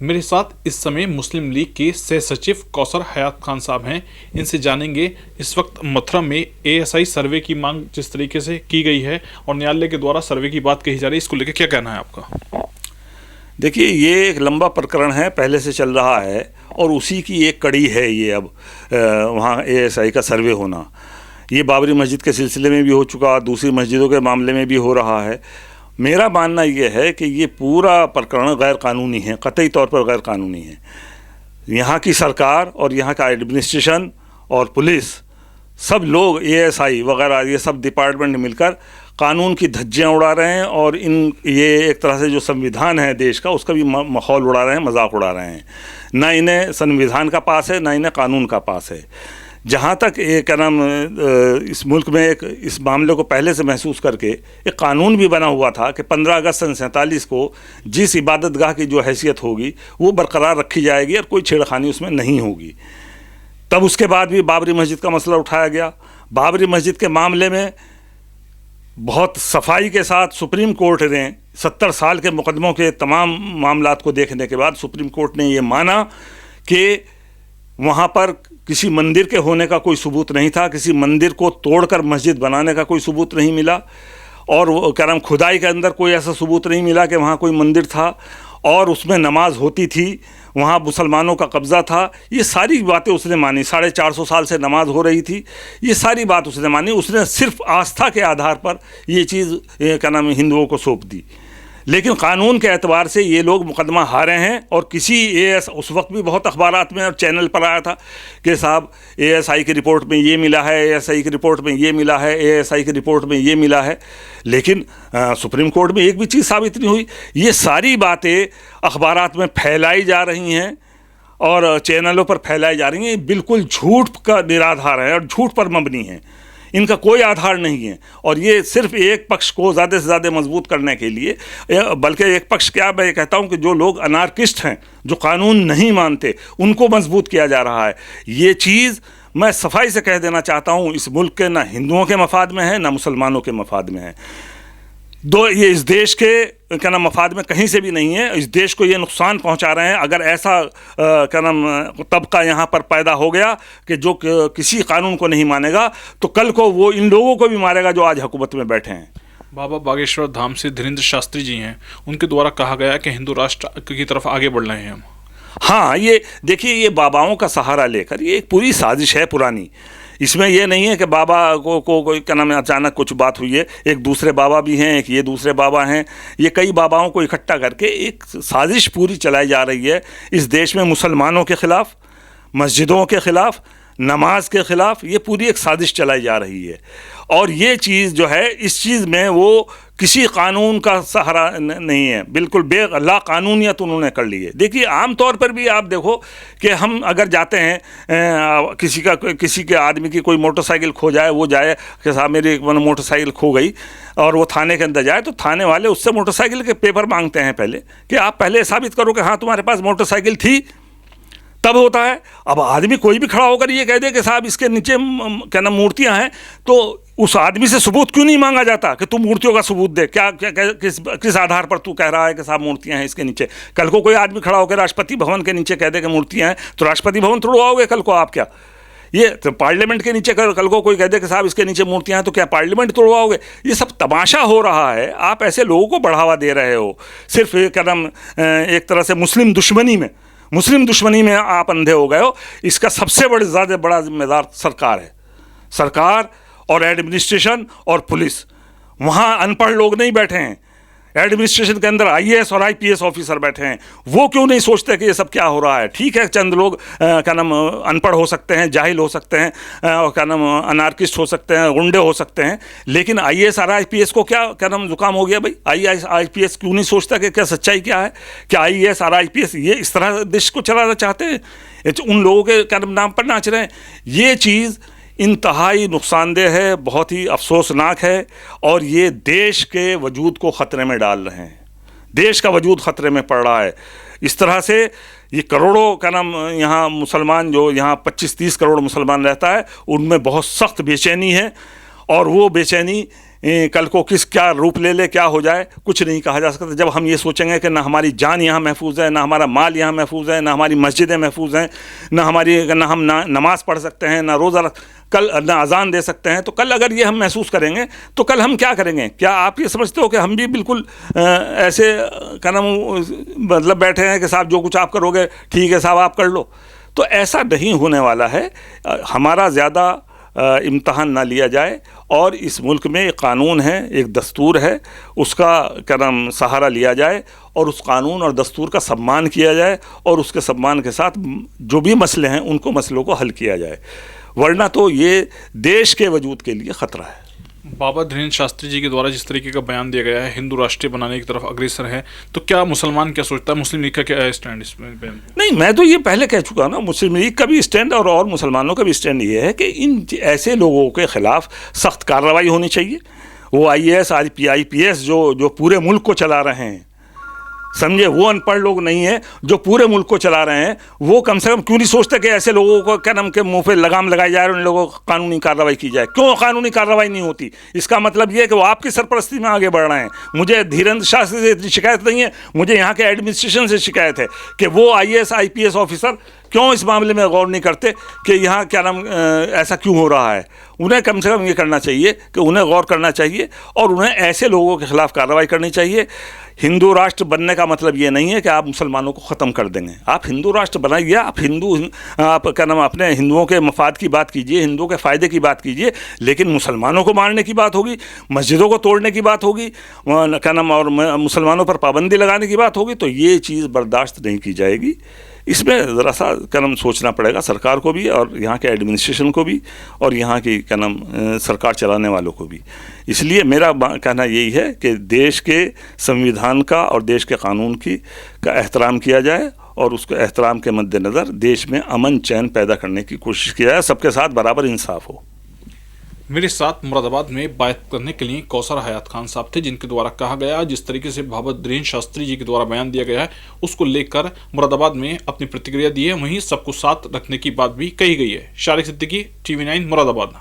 मेरे साथ इस समय मुस्लिम लीग के सह सचिव कौसर हयात खान साहब हैं। इनसे जानेंगे इस वक्त मथुरा में एएसआई सर्वे की मांग जिस तरीके से की गई है और न्यायालय के द्वारा सर्वे की बात कही जा रही है, इसको लेकर क्या कहना है आपका? देखिए, ये एक लंबा प्रकरण है, पहले से चल रहा है और उसी की एक कड़ी है ये। अब वहाँ एएसआई का सर्वे होना, ये बाबरी मस्जिद के सिलसिले में भी हो चुका, दूसरी मस्जिदों के मामले में भी हो रहा है। मेरा मानना ये है कि ये पूरा प्रकरण गैर कानूनी है, कतई तौर पर गैर कानूनी है। यहाँ की सरकार और यहाँ का एडमिनिस्ट्रेशन और पुलिस, सब लोग एएसआई वगैरह ये सब डिपार्टमेंट मिलकर कानून की धज्जियाँ उड़ा रहे हैं और ये एक तरह से जो संविधान है देश का, उसका भी माहौल उड़ा रहे हैं, मजाक उड़ा रहे हैं। ना इन्हें संविधान का पास है, ना इन्हें कानून का पास है। जहाँ तक ये क्या नाम इस मुल्क में एक इस मामले को पहले से महसूस करके एक कानून भी बना हुआ था कि 15 अगस्त सन 47 को जिस इबादतगाह की जो हैसियत होगी वो बरकरार रखी जाएगी और कोई छेड़खानी उसमें नहीं होगी। तब उसके बाद भी बाबरी मस्जिद का मसला उठाया गया। बाबरी मस्जिद के मामले में बहुत सफाई के साथ सुप्रीम कोर्ट ने 70 साल के मुकदमों के तमाम मामलात को देखने के बाद सुप्रीम कोर्ट ने ये माना कि वहाँ पर किसी मंदिर के होने का कोई सबूत नहीं था, किसी मंदिर को तोड़कर मस्जिद बनाने का कोई सबूत नहीं मिला, और वो क्या नाम खुदाई के अंदर कोई ऐसा सबूत नहीं मिला कि वहाँ कोई मंदिर था और उसमें नमाज होती थी, वहाँ मुसलमानों का कब्ज़ा था। ये सारी बातें उसने मानी। 450 साल से नमाज हो रही थी, ये सारी बात उसने मानी। उसने सिर्फ आस्था के आधार पर ये चीज़ क्या नाम हिंदुओं को सौंप दी। लेकिन कानून के एतबार से ये लोग मुकदमा हारे हैं। और किसी एएस उस वक्त भी बहुत अखबारात में और चैनल पर आया था कि साहब एएसआई की रिपोर्ट में ये मिला है, एएसआई की रिपोर्ट में ये मिला है, एएसआई की रिपोर्ट में ये मिला है। लेकिन सुप्रीम कोर्ट में एक भी चीज़ साबित नहीं हुई। ये सारी बातें अखबारात में फैलाई जा रही हैं और चैनलों पर फैलाई जा रही हैं। बिल्कुल झूठ का निराधार है और झूठ पर मबनी है, इनका कोई आधार नहीं है। और ये सिर्फ एक पक्ष को ज़्यादा से ज़्यादा मजबूत करने के लिए, बल्कि एक पक्ष क्या, मैं कहता हूँ कि जो लोग अनार्किस्ट हैं, जो कानून नहीं मानते, उनको मजबूत किया जा रहा है। ये चीज़ मैं सफाई से कह देना चाहता हूँ, इस मुल्क के ना हिंदुओं के मफाद में है, ना मुसलमानों के मफाद में है। ये इस देश के क्या नाम मफाद में कहीं से भी नहीं है। इस देश को ये नुकसान पहुंचा रहे हैं। अगर ऐसा क्या नाम तबका यहाँ पर पैदा हो गया कि जो किसी कानून को नहीं मानेगा, तो कल को वो इन लोगों को भी मारेगा जो आज हुकूमत में बैठे हैं। बाबा बागेश्वर धाम से धीरेन्द्र शास्त्री जी हैं, उनके द्वारा कहा गया कि हिंदू राष्ट्र की तरफ आगे बढ़ रहे हैं हम। हाँ, ये देखिए, ये बाबाओं का सहारा लेकर ये एक पूरी साजिश है पुरानी। इसमें यह नहीं है कि बाबा को कोई क्या नाम अचानक कुछ बात हुई है। एक दूसरे बाबा भी हैं, एक ये दूसरे बाबा हैं। ये कई बाबाओं को इकट्ठा करके एक साजिश पूरी चलाई जा रही है इस देश में मुसलमानों के ख़िलाफ़, मस्जिदों के ख़िलाफ़, नमाज के ख़िलाफ़। ये पूरी एक साजिश चलाई जा रही है। और ये चीज़ जो है, इस चीज़ में वो किसी कानून का सहारा नहीं है, बिल्कुल बेला कानूनियत उन्होंने कर ली है। देखिए, आम तौर पर भी आप देखो कि हम अगर जाते हैं किसी के आदमी की कोई मोटरसाइकिल खो जाए, वो जाए कि साहब मेरी मोटरसाइकिल खो गई, और वो थाने के अंदर जाए, तो थाने वाले उससे मोटरसाइकिल के पेपर मांगते हैं पहले कि आप पहले साबित करो कि हाँ तुम्हारे पास मोटरसाइकिल थी, तब होता है। अब आदमी कोई भी खड़ा होकर ये कह दे कि साहब इसके नीचे क्या नाम मूर्तियां हैं, तो उस आदमी से सबूत क्यों नहीं मांगा जाता कि तू मूर्तियों का सबूत दे? क्या किस आधार पर तू कह रहा है कि साहब मूर्तियां हैं इसके नीचे? कल को कोई आदमी खड़ा होकर राष्ट्रपति भवन के नीचे कह दे कि मूर्तियां हैं, तो राष्ट्रपति भवन तोड़वाओगे कल को आप? क्या ये तो पार्लियामेंट के नीचे कल को कोई कह दे कि साहब इसके नीचे मूर्तियां हैं, तो क्या पार्लियामेंट तोड़वाओगे? ये सब तमाशा हो रहा है। आप ऐसे लोगों को बढ़ावा दे रहे हो, सिर्फ क्या नाम एक तरह से मुस्लिम दुश्मनी में आप अंधे हो गए हो। इसका सबसे ज़्यादा बड़ा जिम्मेदार सरकार है। सरकार और एडमिनिस्ट्रेशन और पुलिस। वहाँ अनपढ़ लोग नहीं बैठे हैं, एडमिनिस्ट्रेशन के अंदर आईएएस और आईपीएस ऑफिसर बैठे हैं। वो क्यों नहीं सोचते कि ये सब क्या हो रहा है? ठीक है, चंद लोग क्या नाम अनपढ़ हो सकते हैं, जाहिल हो सकते हैं, और क्या नाम अनार्किस्ट हो सकते हैं, गुंडे हो सकते हैं, लेकिन आईएएस और आईपीएस को क्या नाम जुकाम हो गया भाई? आईएएस आईपीएस क्यों नहीं सोचता कि क्या सच्चाई क्या है? क्या आईएएस और आईपीएस ये इस तरह देश को चलाना चाहते हैं? उन लोगों के क्या नाम पर नाच रहे हैं। ये चीज़ इंतहाई नुकसानदेह है, बहुत ही अफसोसनाक है, और ये देश के वजूद को ख़तरे में डाल रहे हैं। देश का वजूद ख़तरे में पड़ रहा है। इस तरह से ये करोड़ों का नाम यहाँ मुसलमान, जो यहाँ 25-30 करोड़ मुसलमान रहता है, उनमें बहुत सख्त बेचैनी है। और वो बेचैनी कल को क्या रूप ले ले, क्या हो जाए, कुछ नहीं कहा जा सकता। जब हम ये सोचेंगे कि ना हमारी जान यहाँ महफूज है, ना हमारा माल यहाँ महफूज है, ना हमारी मस्जिदें महफूज हैं, ना हम नमाज़ पढ़ सकते हैं, ना रोज़ा कल ना अजान दे सकते हैं, तो कल अगर ये हम महसूस करेंगे तो कल हम क्या करेंगे? क्या आप ये समझते हो कि हम भी बिल्कुल ऐसे मतलब बैठे हैं कि साहब जो कुछ आप करोगे ठीक है साहब आप कर लो? तो ऐसा नहीं होने वाला है। हमारा ज़्यादा इम्तहान ना लिया जाए और इस मुल्क में एक कानून है, एक दस्तूर है, उसका सहारा लिया जाए और उस कानून और दस्तूर का सम्मान किया जाए और उसके सम्मान के साथ जो भी मसले हैं उनको मसलों को हल किया जाए, वरना तो ये देश के वजूद के लिए ख़तरा है। बाबा धीरेन्द्र शास्त्री जी के द्वारा जिस तरीके का बयान दिया गया है, हिंदू राष्ट्रीय बनाने की तरफ अग्रसर है, तो क्या मुसलमान क्या सोचता है, मुस्लिम लीग का क्या स्टैंड इसमें? नहीं, मैं तो ये पहले कह चुका ना, मुस्लिम लीग का भी स्टैंड और मुसलमानों का भी स्टैंड ये है कि इन ऐसे लोगों के खिलाफ सख्त कार्रवाई होनी चाहिए। वो IAS IPS जो पूरे मुल्क को चला रहे हैं, समझे, वो अनपढ़ लोग नहीं है जो पूरे मुल्क को चला रहे हैं, वो कम से कम क्यों नहीं सोचते कि ऐसे लोगों को के मुंह पे लगाम लगाई जाए और उन लोगों को कानूनी कार्रवाई की जाए? क्यों कानूनी कार्रवाई नहीं होती? इसका मतलब ये है कि वो आपकी सरपरस्ती में आगे बढ़ रहे हैं। मुझे धीरेन्द्र शास्त्री से इतनी शिकायत नहीं है, मुझे यहाँ के एडमिनिस्ट्रेशन से शिकायत है कि वो IAS IPS ऑफिसर क्यों इस मामले में गौर नहीं करते कि यहाँ ऐसा क्यों हो रहा है। उन्हें कम से कम ये करना चाहिए कि उन्हें गौर करना चाहिए और उन्हें ऐसे लोगों के खिलाफ कार्रवाई करनी चाहिए। हिंदू राष्ट्र बनने का मतलब ये नहीं है कि आप मुसलमानों को ख़त्म कर देंगे। आप हिंदू राष्ट्र बनाइए, आप अपने हिंदुओं के मफाद की बात कीजिए, हिंदुओं के फ़ायदे की बात कीजिए, लेकिन मुसलमानों को मारने की बात होगी, मस्जिदों को तोड़ने की बात होगी, और मुसलमानों पर पाबंदी लगाने की बात होगी, तो ये चीज़ बर्दाश्त नहीं की जाएगी। इसमें ज़रा सा सोचना पड़ेगा सरकार को भी और यहाँ के एडमिनिस्ट्रेशन को भी और यहाँ की सरकार चलाने वालों को भी। इसलिए मेरा कहना यही है कि देश के संविधान का और देश के कानून का एहतराम किया जाए और उसके एहतराम के मद्देनज़र देश में अमन चैन पैदा करने की कोशिश किया जाए, सबके साथ बराबर इंसाफ हो। मेरे साथ मुरादाबाद में बात करने के लिए कौसर हयात खान साहब थे, जिनके द्वारा कहा गया, जिस तरीके से बाबा धीरेन्द्र शास्त्री जी के द्वारा बयान दिया गया है उसको लेकर मुरादाबाद में अपनी प्रतिक्रिया दी है। वहीं सबको साथ रखने की बात भी कही गई है। शारिक सिद्दीकी, TV9 मुरादाबाद।